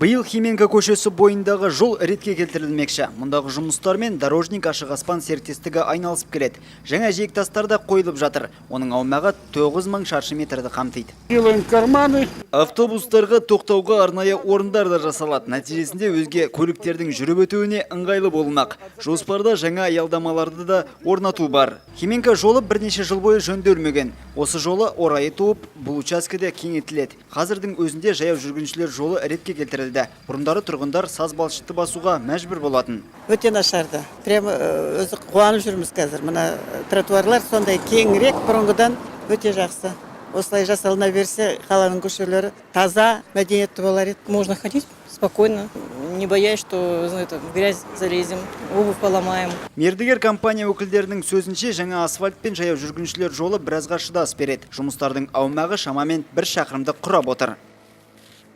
Биыл Хименка көшесі бойындағы жол ретке келтірілмекші. Мұндағы жұмыстармен Дорожник ашық аспан серіктестігі айналысып келеді. Жаңа жиектастар да қойылып жатыр. Оның аумағы 9000 шаршы метрді қамтиды. Автобустарға тоқтауға арнайы орындар да жасалады. Нәтижесінде өзге көліктердің жүріп өтуіне ыңғайлы болмақ. Жоспарда жаңа аялдамаларды да орнату бар. Хименка жолы бірнеше жыл бойы жөнделмеген. Осы жолы орайы туып, бұл учаскеде кеңейтіледі. Қазірдің өзінде жаяу жүргіншілер жолы ретке келтірілді. Бұрындары тұрғындар саз балшықты басуға мәжбүр болатын. Өте нашарды. Прямо өзі қуанып жүрміз қазір. Мына тротуарлар сондай кеңірек, бұрынғыдан өте жақсы. Осылай жасалына берсе, қаланың көшелері таза, мәдениетті болар еді. Можно ходить спокойно, не боясь, что в грязь залезем, обувь поломаем. Мердігер компания өкілдерінің сөзінше, жаңа асфальт пен жаяу жүргіншілер жолы біразға шыдас береді. Жұмыстардың аумағы шамамен 1 шақырымды құрап отыр.